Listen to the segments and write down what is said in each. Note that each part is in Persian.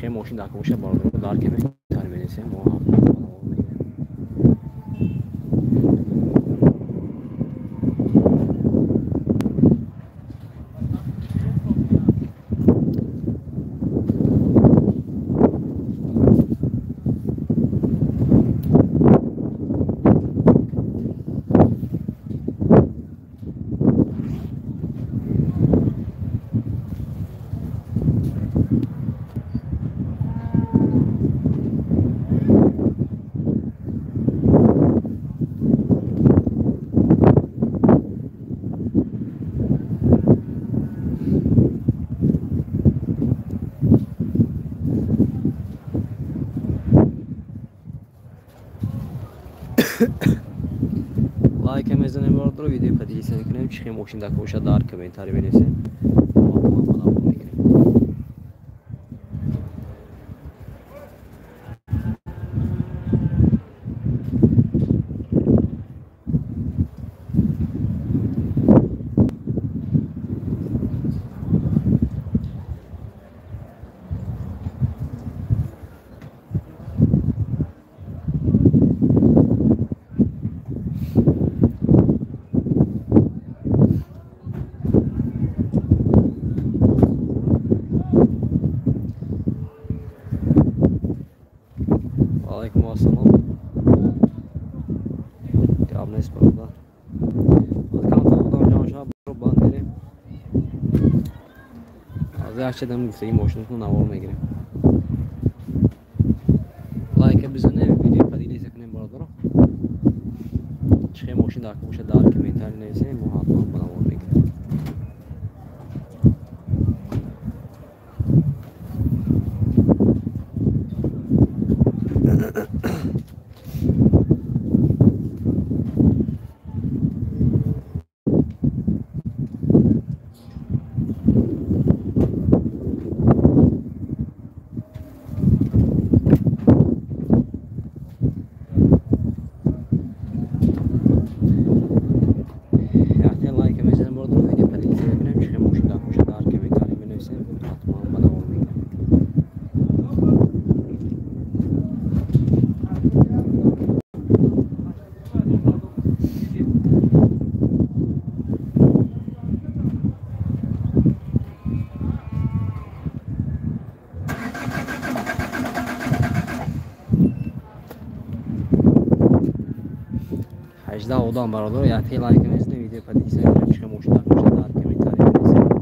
چه ماشین در کموشه باردار دار که می تربیت سه ماه لایک میزنیم باردار ویدیو پدیدی سن کنیم چه ماشین در کموشه دار که می تربیت سه علیکم السلام جواب نیست برادر کام تا جان شب رو باند بریم از هرچه دم گفتگی ماشینتون نوار میگیریم لایک بزنید ویدیو پدیدی کنیم برادر چه ماشین در کموشه دار که می تربیت سه ما حتما نوار میگیریم اجدا اودان برادر یا تی لایک میزنید ویدیو پدیدی سن کنیم چه ماشین در کموشه دار که می تربیت سه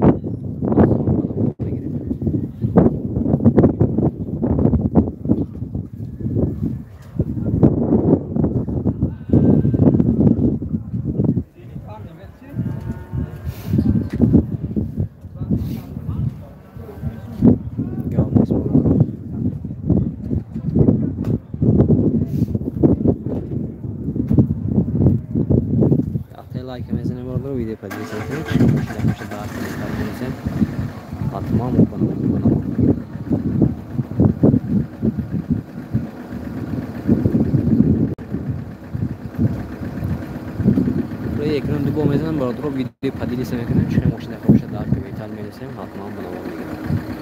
لایک میزنیم برادر ویدیو پدیدی سن کنیم چه ماشین در کموشه دار که می تربیت سه حتما ekran bu mezen برادر ویدیو پدیدی سن کنیم چه ماشین در کموشه دار که می تربیت سه حتما بنوار میگیریم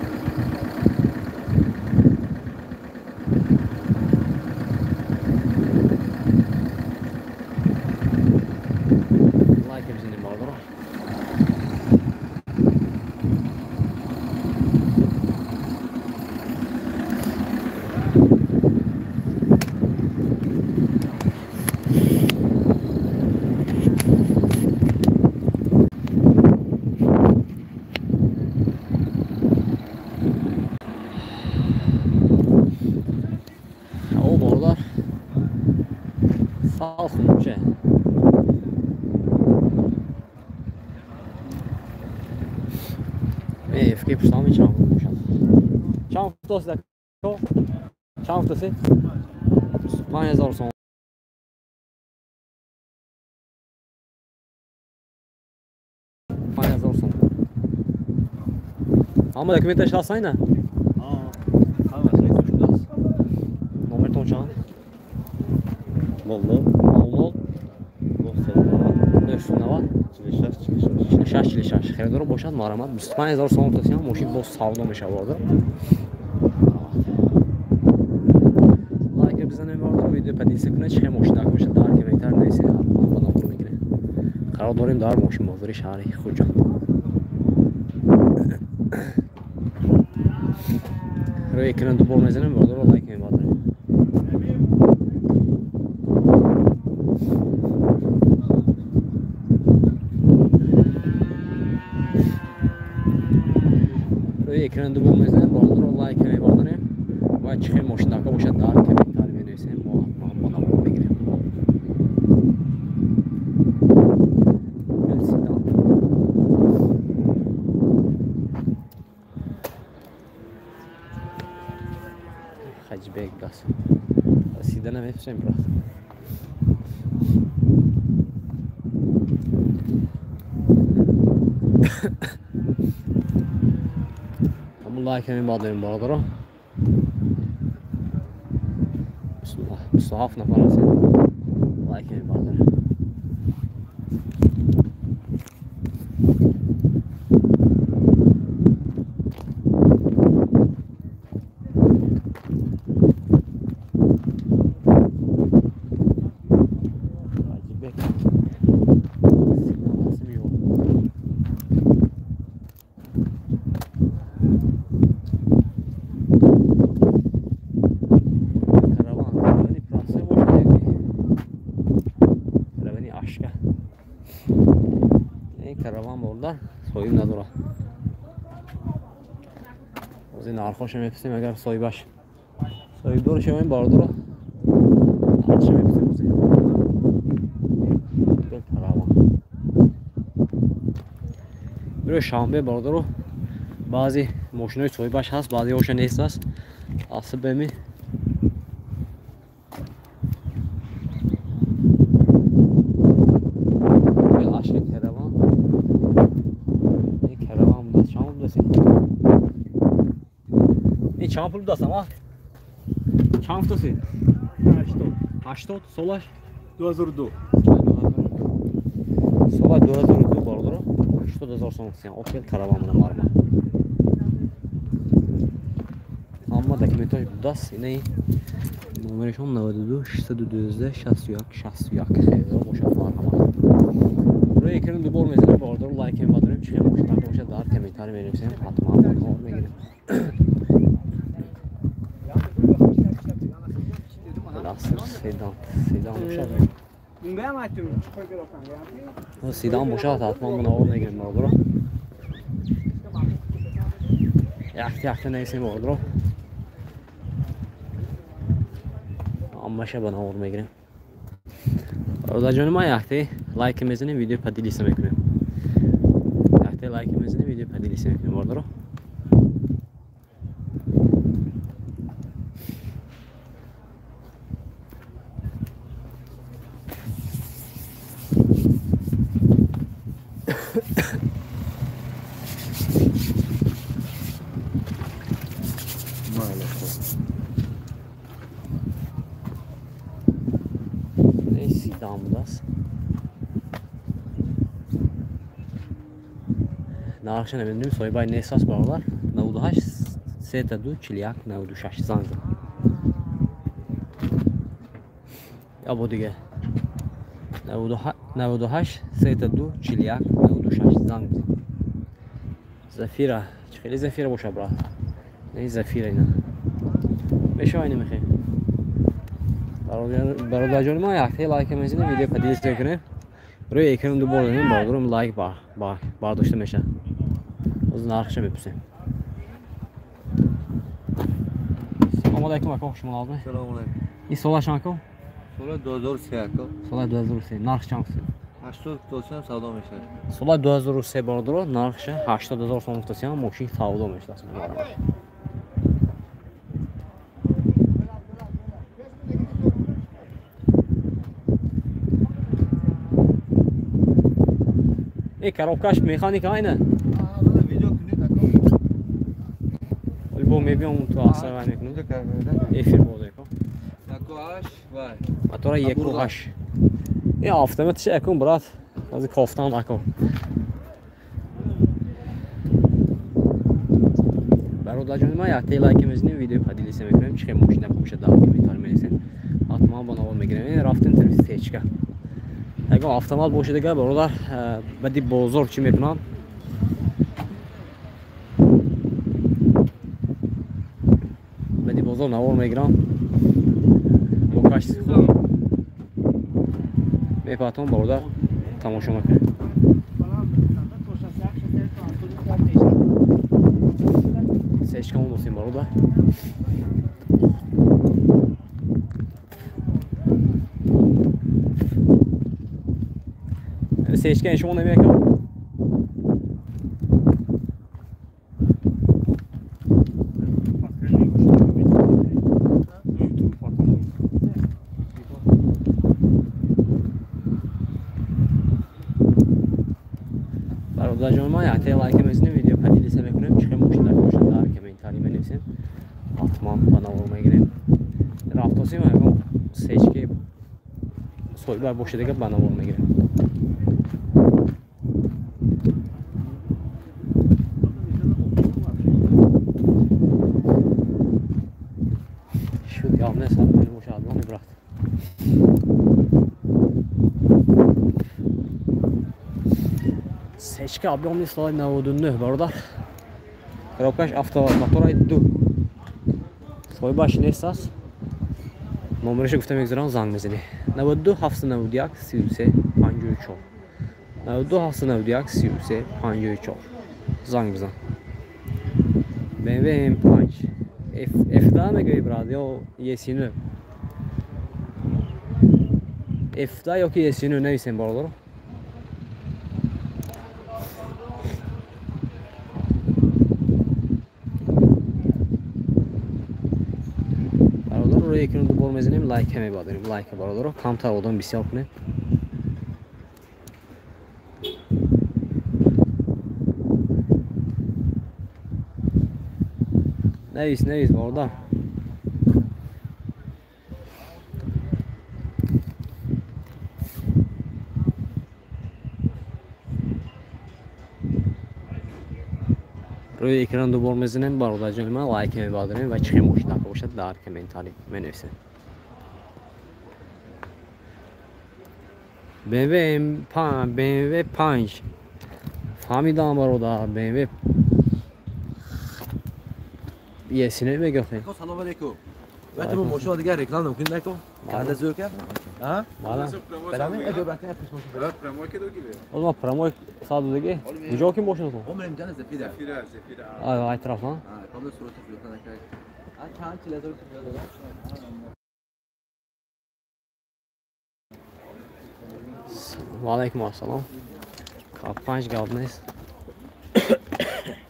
Sağ olsun. Fiquei postando tchau. Tchau, tosse daqui. Tchau, tosse. Vai resolução. Vai resolução. Ama dokumenti aşağısına ne? Ama şey tuşundasın. Nomer tonçan. Mollo. Mollo. Dostlar. Ne var? Çilişaş. Xeridor'u boşaltma aramat. 25,000 so'm to'sam, mashina bo'z savdo misha bo'ldi. ویدیو پدیده کنه چه ماشین باشه دار که بهتر نیست ما خودمون میگیره قرار داریم دار ماشین بازاری شهری خوجا روی اکران دوبار میزنم بالا رو لایک می‌کنم روی اکران دوبار میزنم بالا رو لایک می‌کنم و چه ماشین باشه دار که بهتر نیست ما خودمون میگیریم Hacıbek gaz. Sidana hepsi mi bırak? Ama like hemen bağlayayım bu arada. Bismillah. Mustafa ne falan sen? Like hemen bağlayayım. Karavan burada soyun da dura. O zaman arkadaşım hepsi meğer soy baş. Soy doğru şey mi var dura? Arkadaşım hepsi bu zaman. Bir karavan. Böyle şambe var dura. Bazı maşinler soy baş has, bazı hoşa neyse has. Asıl bemi. Çam pulu da sama. Çam tutası. 80 solar 2002. Solar 2002 bardır. 80,000 so'm. Opel karavanı var mı? Amma dokumentaj das yine numarası 92 602 60 yak. Xeyr, boşa var ama. Buraya ekranı dubar mesela bardır. Like yapmadırım. Çıxım boşa boşa dar komentar verirsən. Fatma olma girin. Sedan boşa. Bunga mı açtın? O sedan boşa atmam buna olmaya girin bardır. Yaxtı neyse bardır. Amma şabana olmaya girin. Orada canım ayakta like mezini video padilisi mekme. Ayakta like mezini video padilisi mekme bardır. Damdas. Narxan emindim soybay nesas bağlar. 98 Setadu Çilyak 96 zandı. Ya bu dige. 98 Setadu Çilyak 96 zandı. Zafira. Çıkılı Zafira boşa bırak. Ne Zafira yine. 5 aynı mı ki? برادران ما یختی لایک میزنیم ویدیو پدیدش کنیم روی اکران دوباره نیم باردارم لایک برداشته میشه از نرخش میپسیم سلام علیکم اکو خوش مالاد می سلام علیکم. این سولا شانکو Sola 2003 اکا. سولا 2003 نرخ چانکسی 80,000 savdo میشه. سولا 2003 باردارو نرخش 80,000 سوم تاسیام ماشین savdo میشه коробкаш механика айна. Video کنید اکا. البته میبینم تو اثر میکنم. افیر بوده کو. اکاش وای. موتور 1.8. این автоматش اکون برات. از کافتان اکو. برادر جان ما یک لایک میزنیم ویدیو پادیلیس میکنیم چه ماشین باشه داوری میتونیم حتما با نوال میگیریم. این رفتیم طرف سیچکا. اگه автомат باشه دیگه برادر بدی بازار چی میکنم؟ بدی بازار نوال میگیرم. با کاش میپاتم برادر تماشا میکنیم. سیچکامون بسیم برادر. سیچکا شما نمیکنم. برادر جان ما حتی لایک میزنیم ویدیو پدید سه میکنیم چخیم مشترک باشد در کامنتاری بنویسیم حتما بنابر میگیریم رفتاسی ما سیچکی سوی بر باشه دیگه بنابر میگیریم شد یا نه سر کنیم مشاهدان برخت سیچکی объемный слой 99 برادر коробкаш автомоторай 2 слой баш нест аст номерش گفته میگذارم زنگ بزنی 92 791 33 54 92 791 33 54 زنگ بزن BMW M5 F10 میگوی براد یا یسینو F10 یا که یسینو نویسیم برادر روی یکی رو دوبار میزنیم لایک هم میبادیم لایک برادر رو کمتر آدم بسیار کنه نویس برادر روی اکران دوبار میزنیم برادر جان من لایک میبادیم و چه مشتاق باشد در کامنتاری بنویسید BMW 5 فهمیدم برادر BMW یه سینه میگفتیم سلام علیکم وقتی ماشین دیگه رکلام نمیکنید نکن بعد از که ها بالا برام ادو بعد پیش ماشین برات پرمو که دو گیره والله پرمو ساعت دیگه کجا کی ماشین تو عمرم جان زفیده زفیره آه ای طرف ها قبل صورت فلوت نکرد چند چیز لازم و علیکم السلام کاپ 5 قلب نیست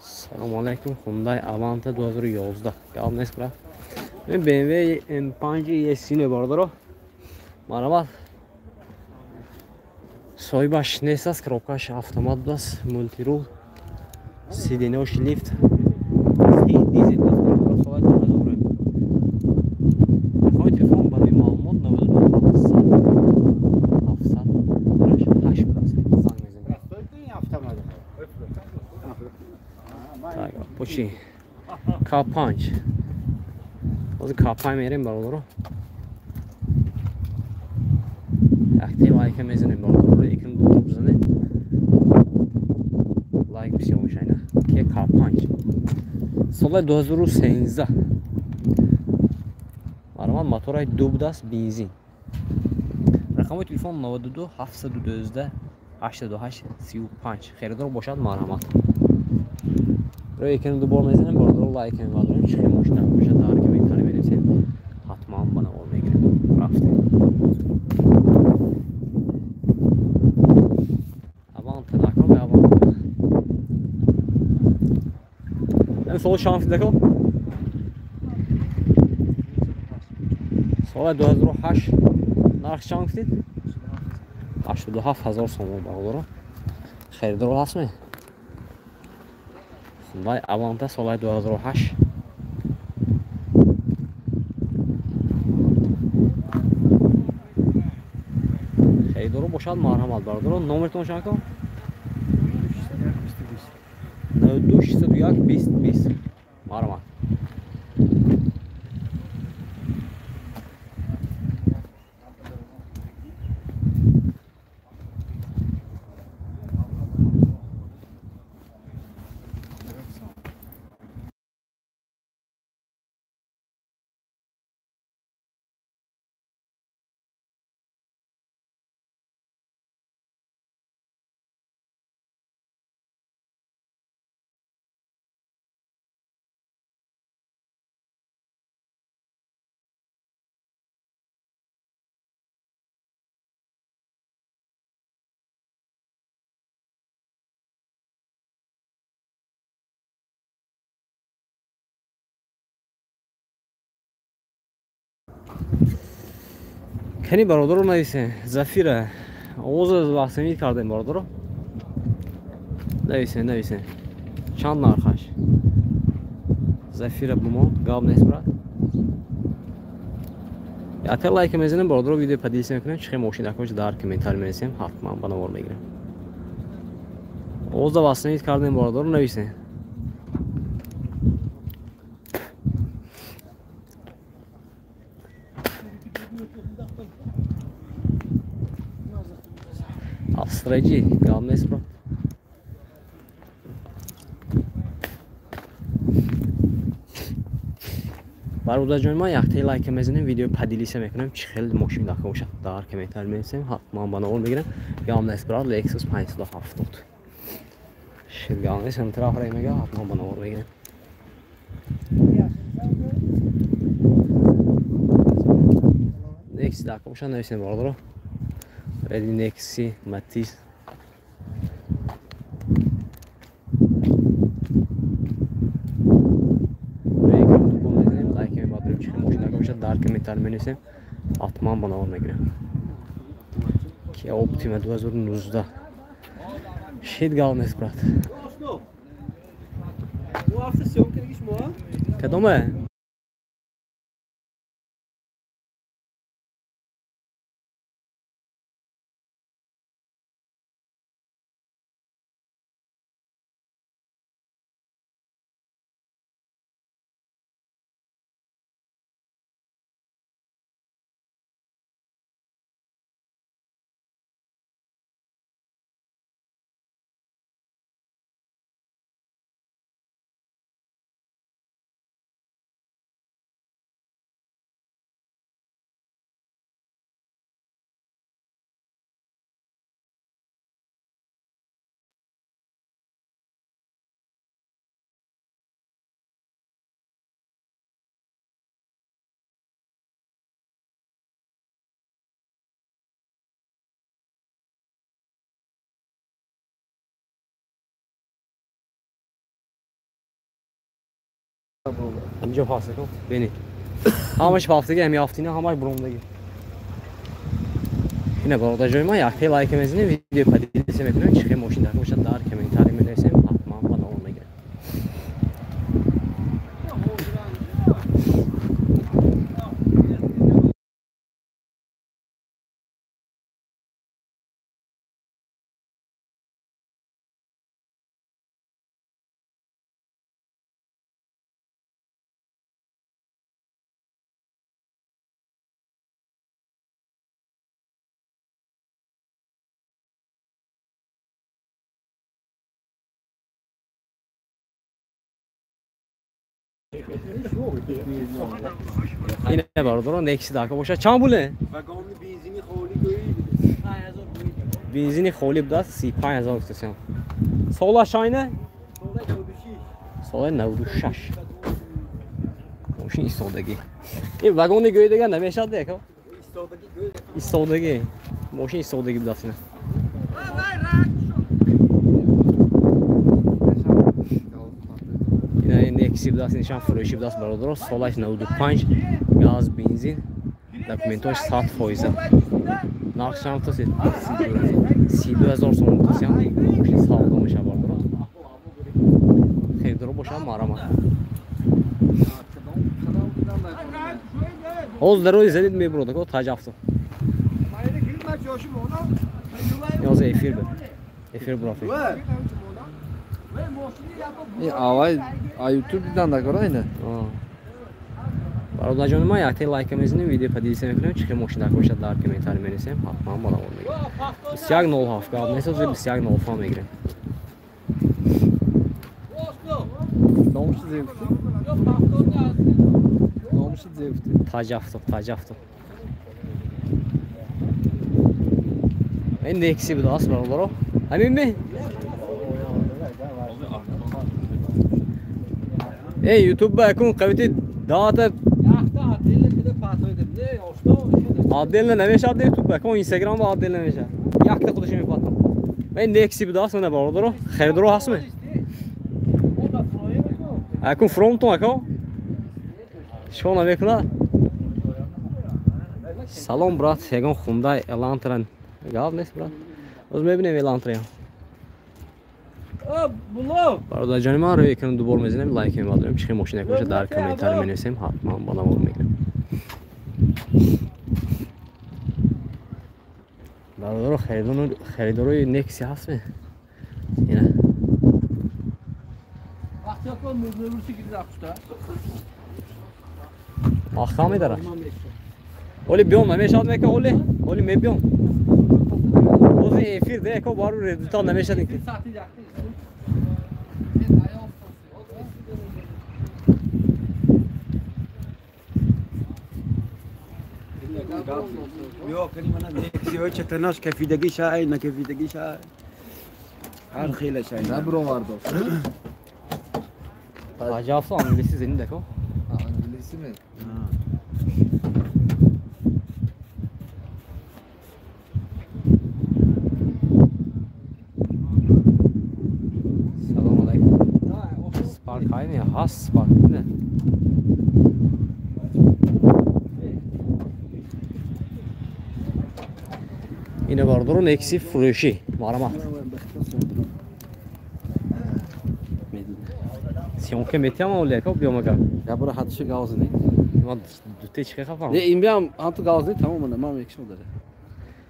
سلام علیکم خوندای اوانت 2011 قلب نیست برا این BMW M5 یه سینه برادر مرحبا سوی باش نیست است کروکاش автомат دست مولتی رول سیدینوش لیفت دیزل دست سوی دو هزاره خواهی تلفون برای معلومات 708 برست زنگ میزنیم پوچی کاپ 5 باز کاپ 5 میریم برادر رو اکتیو لایک میزنیم برادر رو یکم دوبار بزنه لایک بسیار میشه اینه که کاپ 5 سال 2013 برای من موتورای دو بوده است بنزین رقم تلفن 92 712 88 35 خریدار باشد مرحمت روی یکم دوبار میزنیم برادر رو لایک میزنیم چه مشتاق باشد در کامنتاری بنویسید حتما بنابر میگیریم رفتیم سال شانس دکو سال 2008 نرخ شانس دید 87,000 سوم برادر خریدار هست می خدای اوانته سال 2008 خریدار باشد مرحمت برادر نمرتون چند کن 92 601 20 20 مرحمت کنی برادر نویسه زفیره آواز وقتی کردیم برادر نویسه چند نرخش زفیره بوما گاب نیست برات اگر لایک میزنیم برادر ویدیو پدیدیس میکنیم چه ماشین دکمش در کامنتار می‌نویسیم حتما بنوار میگیریم آواز وقتی کردیم برادر نویسه Avstracı, Gamnes bro. Barbuda joyma yaxtay like mezinim video padilise mekunum chixil moshim dakha o'sha dar komentar mersem hatman bana ol megiram Gamnes bro Lexus 570. Shil Gamnes intraf raymaga hatman bana ol megiram. Next dakha o'sha navsin bordir. Ready Nexi Matiz like badrım çıkım hoşuna koşa dar komentar menüsü atman bana olma göre ki Optima 2019'da shit galnes brat Bu hafta syomka gidiş mi o? Kadome اینجا پاسه کن بینی همش پافتگی همی آفتینه همش برومدگی اینه برادر جای ما یک لایک میزنی ویدیو پدیدیس میکنم چه ماشین در موشن در کامنتاری می‌نویسیم حتما بنا اون میگه اینه برادر نکسی داکا باشه چند بوله Vagonlu benzini xoli koyuydu. 5000 بنزین خولی بده 35000 استاسیون سولا شاینه Sola 96. سولا 96 ماشین ایستادگی این واگن گوی دیگه نمیشد دیگه İstodaki göz. ایستادگی ماشین ایستادگی بده اصلا اینه نکسی بده اصلا نشان فروشی بده است برادر سولاش 95 گاز بنزین دکومنتاش 100%. Nakşam tas ettik. 3000 so'm tasyan. Sağlam işe vardı. Xeyr boşa marama. Oz daro izledin mi burada ko tacaftı. Yoz efir be. Efir brafi. Avay YouTube'dan da göraydı. برادر جان ما یک لایک میزنیم ویدیو پدیدیس میکنیم چه ماشین در کوشت در کامنتار می‌نویسیم حتما بالا میگیریم 2107 قبل نیست 2107 میگیریم Dolmuştu zevkti. Dolmuştu zevkti. tacaftı این نکسی بود است برادر همین می ای یوتیوب بکن قویتی دات Adel نمیشه دیگه تو بکن اینستاگرام با عادل نمیشه یک تا خودش میپاتم این نکسی بود است من برادر خیر درو هست من اکون فروم تو اکو شو نمیکنه سلام برات یگان خونده الانترن گاو نیست برات از میبینیم الانترن بلو برادر جان من رو یکم دوباره میزنیم لایک می‌داریم چه ماشین باشه در کامنتار می‌نویسیم حتما بالا میگیریم برادر خریدار نکسی هست می اینا وقتی اکو مدل روسی گیری رفته آخه داره اولی بیام نمیشاد میکنه اولی میبیام اوزی افیر ده اکو بارو ردیتا نمیشاد اینکه ساعتی رفته یا کلمه نه دیگه چتناش کفیدگیش های نه کفیدگیش های هر خیلش های نه برو واردو عجب انگلیسی زنی دکو انگلیسی می سلام علیکم سپارک های نه هست سپارک نه اینه باردارو نکسی فروشی مارما سیون که میتیم اولی که بیام اگر یا برو حدش گاز نی ما دوتی چه خفام نه این بیام هم تو گاز نی تمام نه ما یکشون داره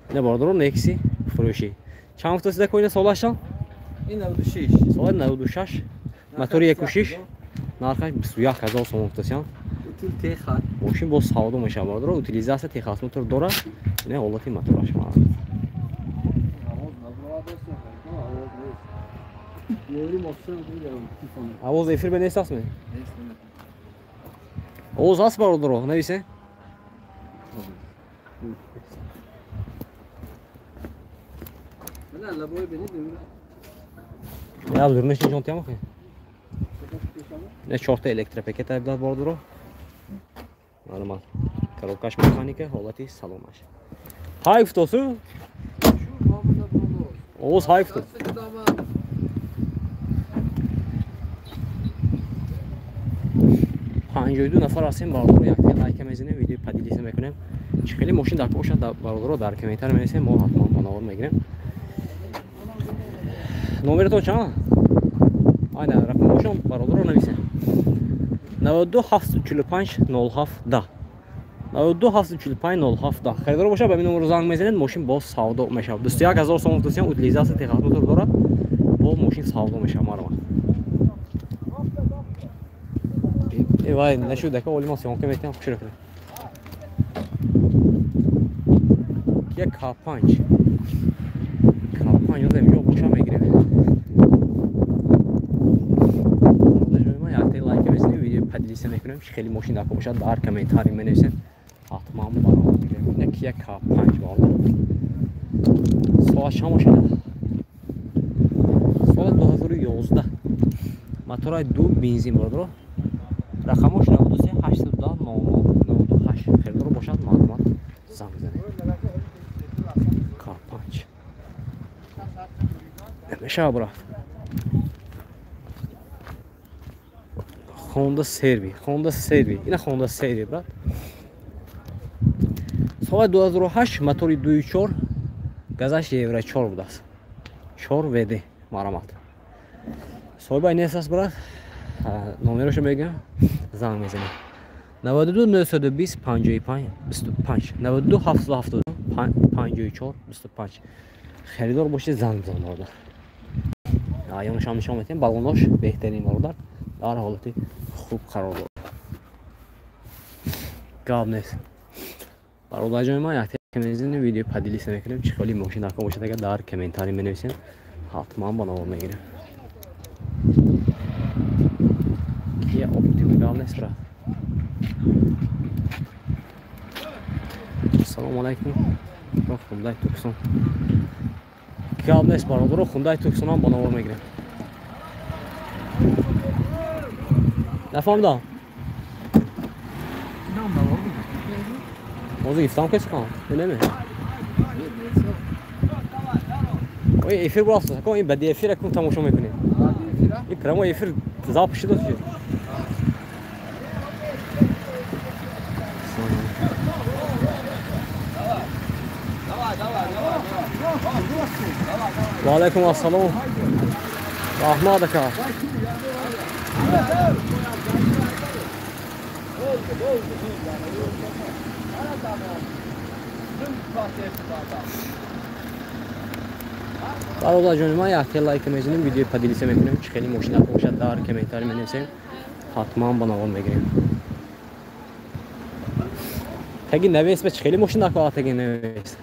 اینه باردارو نکسی فروشی چند وقت سیده کوینه سالاشان این 96 سال 96 موتور 1.6 нархаш 21000 сом муфтасиан тул техат мошин бо савдо мешавад бардро утилизация техас мотор дорад ина ҳолати мотораш ма авоз эфир бе нест астме овоз аст бардро нависе мана лабой бенид я дурнеш ҷон тямо не чорта электропакет айбдад бардро нормал коробкаш механика ҳолати саломаш ҳайф тосу овоз ҳайф то 52 нафар ҳастем бародаро якте лайка мезанем видео падилиса мекунем чӣ хеле мошин дар бошад бародаро дар комментар менависем мо ҳатман банавод мегирем номератон чанд айна рақамошон бародаро нависем 92 745 07 92 745 07 харидор боша ба ин номеро занг мезанед мошин боз савдо мешавад 21000 сом муфтасиам утилизация техас мотор дорад бо мошин савдо мешавад марва вай нашуд дека оли мо сёнка метам хушро кунем кия K5 ёдем ё боша мегирем даҷои якте лайк мезанем видео падилиса мекунем чӣ хеле мошин дака бошад дар комментари менависем ҳатман баромад мегирем ина кия K5 вола соат чанд бошад соли 2011 мотораи 2 бензин бардро рақамош 93 82 98 хелдро бошад маълумот занг занед K5 мешава брат Honda Servi ина Honda Servi брат соли 2008 мотори 2.4 газаш евро 4 будааст 4 VD маълумот соҳибаи нест аст брат номерошо мегӯям занг мезанем 92 920 55 25 92 770 54 25 харидор бошед занг бизан бародар аёнашам нишон метем балонош беҳтарин бародар дар ҳолати хуб қарор дорад гап нест бародарҷои ман якте мезанем видео падилиса мекунем чӣ холи мошин дака бошад агар дар комментари менависем ҳатман ба навод мегирем Kia Optima gap neст брат ассалому алайкум Hyundai Tucson гап нест бародаро Hyundai Tucsonам ба навод мегирем нафаҳмидам ҳозир гифтам кес кунам неми ой эфир бураст ко ин бади эфир кун тамошо мекунем ин прямо эфир запись шуда шуд Va alaykum assalom. Rahmat aka. برادر جان ما یک لایک میزنیم ویدیو پادیلیسه میکنیم چه خیلی مشکل باشد در کامنتاری بنویسیم حتما با نوال میگیریم تگی نویس به چه خیلی مشکل که تگی نویس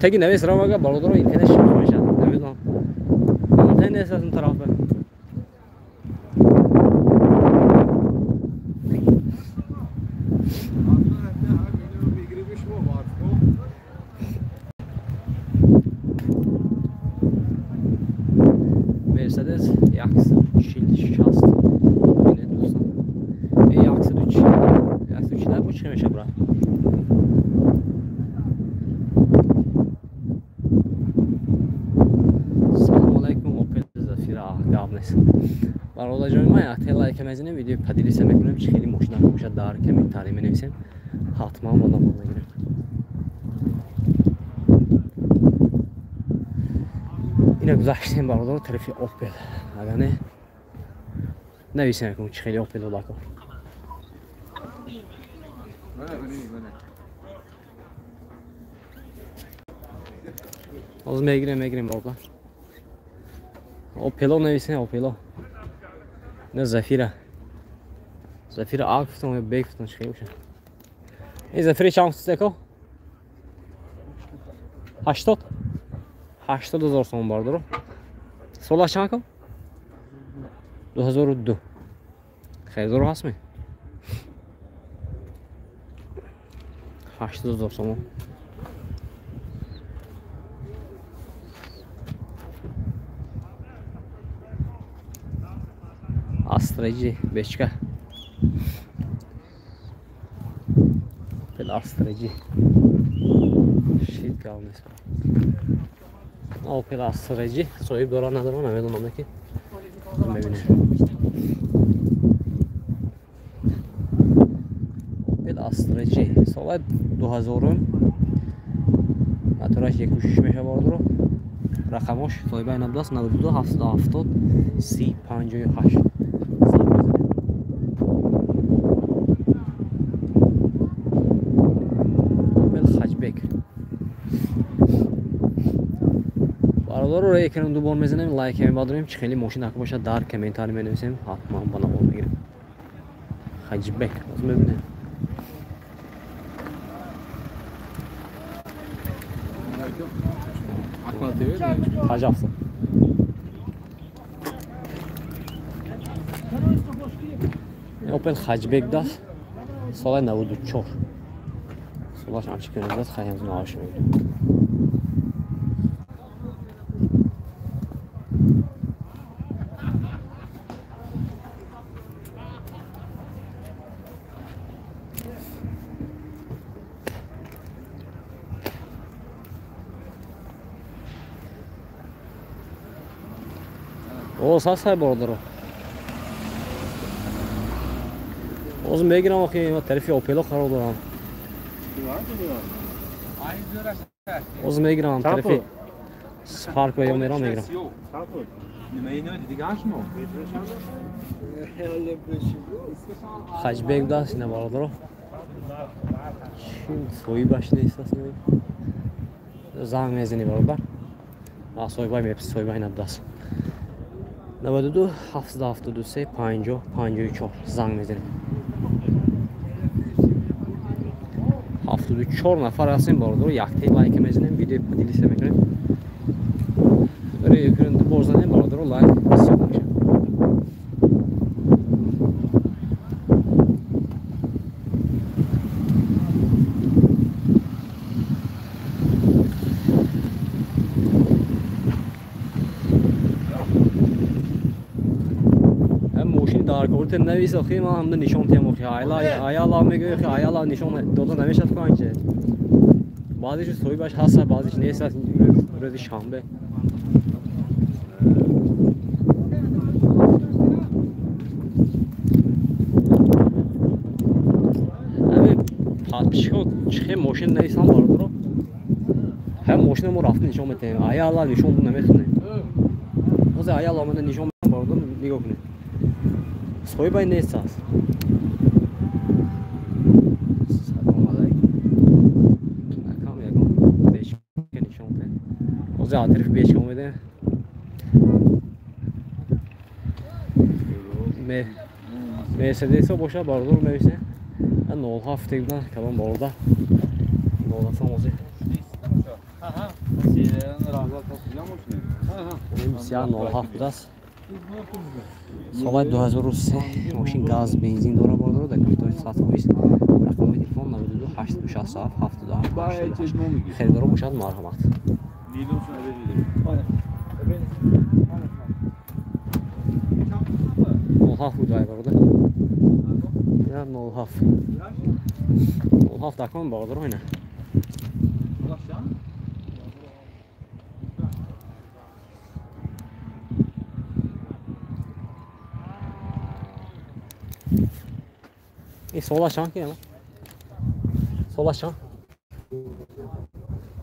تگی نویس را مگه برادر اینترنت شروع میشه نمیدونم اینترنت از اون طرف Mercedes Yax şast yine dostlar. Yax 3. Yax 3'ler bu çıkmış bura. Selamünaleyküm Opel Zafira Gabnes. برادر جان ما یک لایک میزنیم ویدیو پادیلیسه میکنیم چه خیلی مشکل باشه در کامنتاری بنویسیم حتما با نام بگیریم اینا گذاشتیم برادر طرفی اوپل اگر نه نویسیم که چه خیلی اوپل ولا کن از میگیریم برادر اوپلو نویسیم اوپلو نه زفیره آگفتون و بیگفتون چه خیلی باشه این زفیره چند سکو 80,000 so'm bordir. So'lash chaqim? 2002. Xeyr, zo'r hasmi? 80,000 so'm. Astraji bechka. Pel Astraji. Shit kalmış. Opel Astra'cı soyup dolan adam ama ben ondaki ببینید Opel Astra'cı سال 2000 موتورش 1.6 میشه باردرو رقمش سایب این ابلاس 92 770 30 58 Opel Hatchback برادر رو یکم دوبار میزنیم لایک هم بادریم چه خیلی ماشین حق باشه در کامنتاری بنویسیم حتما بالا میگیریم هچبک از ببینیم حاجافسın Opel Hatchback da سال 94 سالش هم چیکار داشت خیلی از ناش میاد O sasay border o. Oğlum beygir ama ki tarifi Opel'o karo duran. Oğlum beygir ama tarifi Spark ve Yomera beygir. Hatchback da sine border o. Şimdi soyu başına istasın. Zam mezini border. Ha soy bay hepsi soy bay nadas. 92 773 50 54 زنگ میزنیم 74 نفر هستیم باردار یک تی لایک میزنیم ویدیو پادیلیسه میکنیم برای یکرون دوبار زنیم باردار لایک بسیار میشه دارکورت نویس آخی ما هم نشون تیم آخی ayala میگه که ayala نشون دو نمیشه کنن که بعضیش سوی باش هست بعضیش نیست روز شنبه همین پادشاه چه ماشین نیستم باردارو کنیم ما رفتیم نشان میتونیم عیالا نشان نمیتونیم از عیالا آمده نشان بردم نگاه کنیم سوی باید نیست هست سلام علیکم نکام یکم بیش نشان میتونیم از عاطرف بیش کم میده مرسدس باشه باردار نمیشه نول هفته بودن کلام بارده نول هفته موزه بسیار نول هفت بوده است سال 2003 ماشین گاز بنزین داره باردار در کمیتای ساعت ویست رقم تلفن 92 867 77 خریدار باشد مرحمت نول هفت بوده باردار یا نول هفت دکان باردار اینه این سولاشان که سولاشان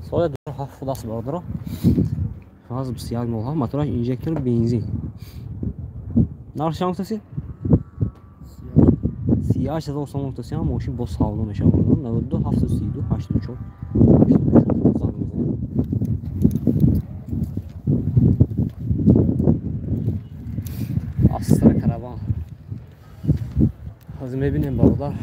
سول دو هفت دست باردار فاز بسیار نول موتورش اینجکتور بنزین نار شانسی سیاه شده و سامان توسیان ماشین با ساولو میشه باردار 92 732 84 Astra karavan از میبینیم باردار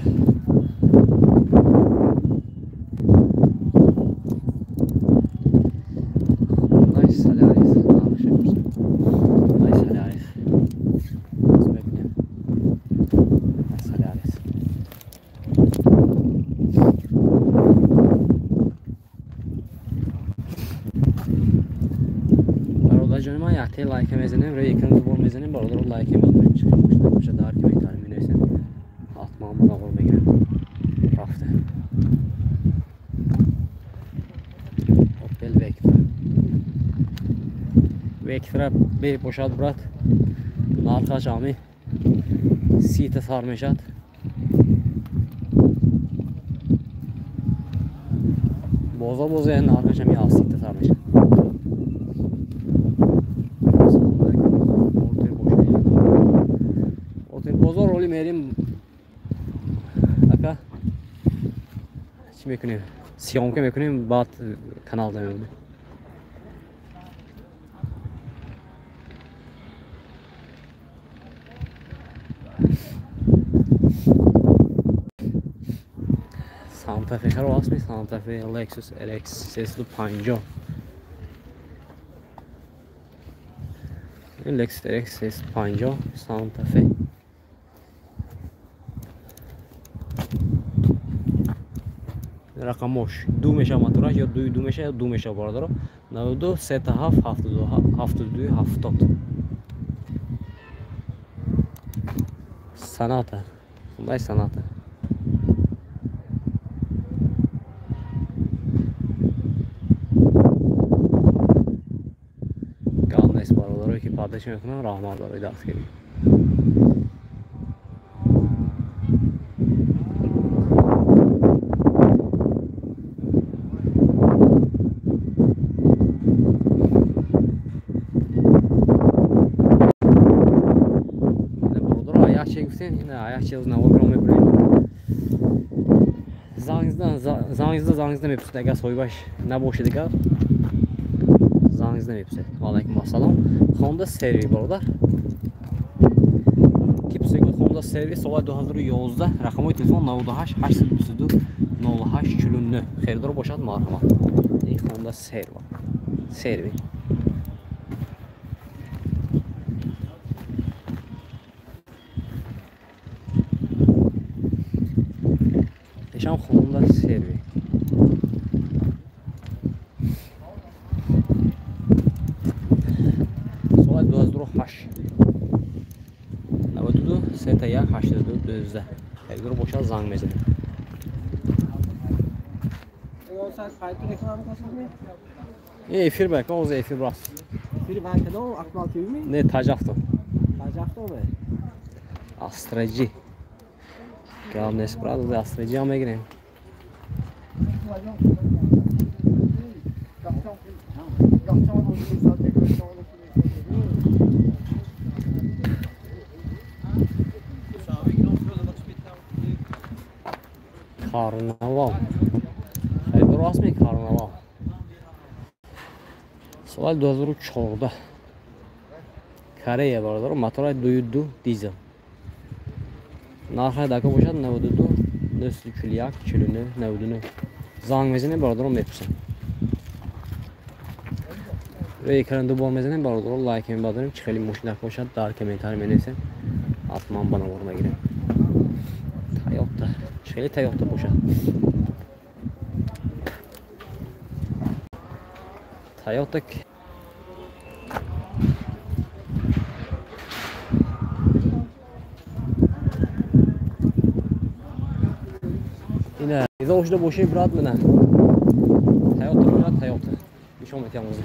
نایس سالیاریس نایس سالیاریس از میبینیم سالیاریس برادر جان ما یک لایک میزنیم روی یکم دوبار میزنیم برادر لایک میکنیم چه دار که میتونیم مینویسیم حتما مراقب بگیریم رفته اوپل وکتر به پوشاد برات نارخش آمی سیت سار میشد بازا نارخش همی آف سیت سار میشد بازار رولی میریم اکا چی میکنیم سیامکه میکنیم بعد کانال داریم سانتا فی خراب است می سانتا فی لکسوس RX 350 این لکسوس RX 350 سانتا فی رقمش دو میشه موتورش یا دو میشه یا دو میشه باردار 92 37 72 70 سناته خدای سناته گام نیست بارداری که پادش میکنم راهمار داره دست گیری این ayak çevuz navogrom میبریم زانگزده میپسید اگر سویباش نباشه دیگه زانگزده میپسید علیکم السلام خونده سروی برادر کیپسیگو خونده سروی سال 2011 رقم تلفن 98 822 08 49 خریدار باشد مرحمت این خونده سروی نشان خونده سروی سال 2008 92 31 82 12 خریدار باشد زنگ میزنیم این efir belki o efir bırak. Efir belki de o Akmal TV mi? Ne tacaftı. Tacaktı o be. Astracı. Gel ne sprado da astracı ama gireyim. Karnaval. Hayır, burası mı karnaval? Soal 2004'da. Koreya vardır. Motor duydu dizel. Narxı da boşad navdudu. Nöslü külyak, külünü, navdunu. Zangmezini vardır o mepsin. Ve ekranda bu olmazını vardır o like'imi badırım. Çıkalım moşlar boşad. Dar komentar menesi. Atman bana vurma girin. Toyota. Çıkalım Toyota boşad. Toyota yine bize hoşda boşay bırak mı ne? Toyota bırak Toyota. Bir şey olmadı yalnız.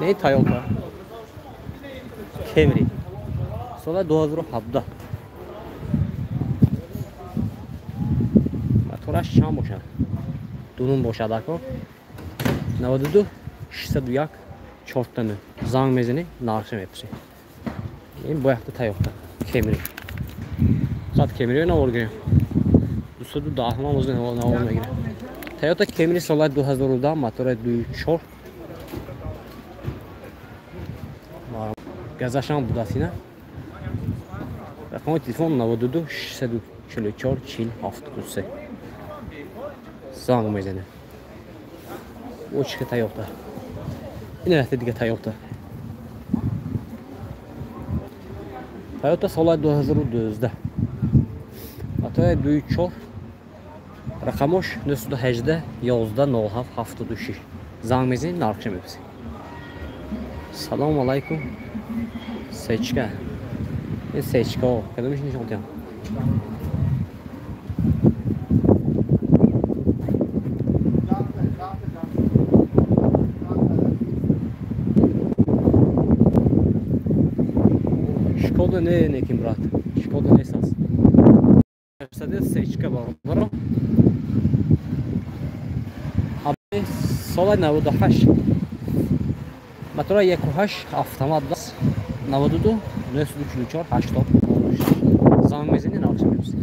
Ne Toyota? Camry. Sonra 2007'da. Motoraş şam boşa. Dunun boşa dako. Navadudu 601 çorttanı. Zang mezini narxım hepsi. Yani bu yakta Toyota. Camry. Zat Camry'ye ne olur giriyor? Dusudu dağılmamız ne olur giriyor? Toyota Camry solar 2010'da motora duyu çort. Gazaşan budasına. Rakam telefon navadudu 644 çil hafta Zang mezini. O çıkı Toyota. Yine de Toyota. Toyota solar 2009'da. Motora duyu çort. Rakamoş nüsuda 8'de 11'da 07 Zang mezini narxım hepsi. Salam alaikum. Seçka. Ne seçka o? Kadın işini çantayım. Şkoda ne kim brat? Şkoda ne esas? Başta seçka var. Var o? Abi sola navoda haş. Motora 1.8 avtomatda navadudu 934 80 Zang mezini narxım hepsi.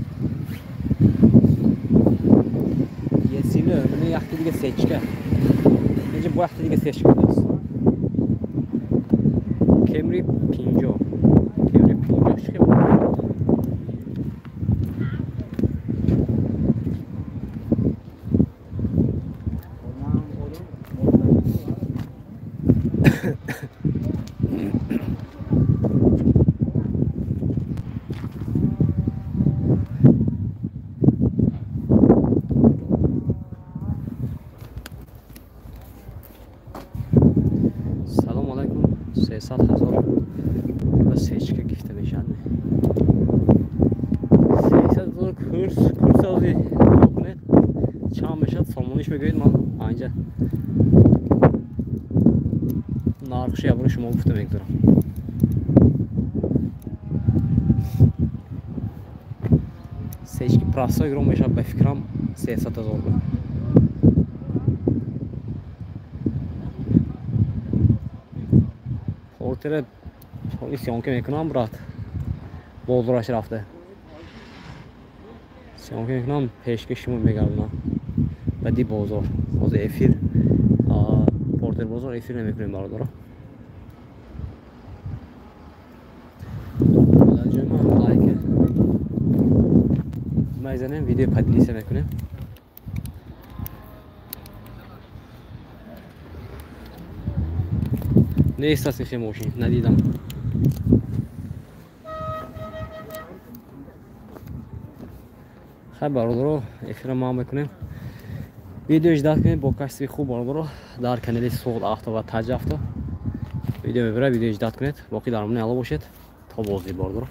Yesili ömrünü yaxtı diye seçka. Necə bu yaxtı diye seçka diyoruz. Camry Pinjo. Camry Pinjo çıkıyor. Salam alaikum. 300,000 ve seçka gifte meşanı. 300,000 kurs aldı. Yok ne? Çam meşat salmonu işme göğün mal. Anca. Narxı yapını şuma ufta demektir. Seçki prasa göre meşat befikram 300,000 zorlu. Ortaya syonka mekanam brat. Bolduraş rafte. Syonka mekanam peşkeşimi megalına. Badi bozor. O efir. Porter bozor efir mekanım var orada. Lacıma like. Mayzanem video padlise mekanım. Ne istersin şey moşin? Ne diyeceğim? Haber olur. Efendim mağam کنیم. ویدیو اجرا کنیم با کسی خوب olur. در کانال سوال آخت و تاج آخت. ویدیو میبره ویدیو اجرا کنید. باقی درمون علاوه باشید. تا بازی باردار.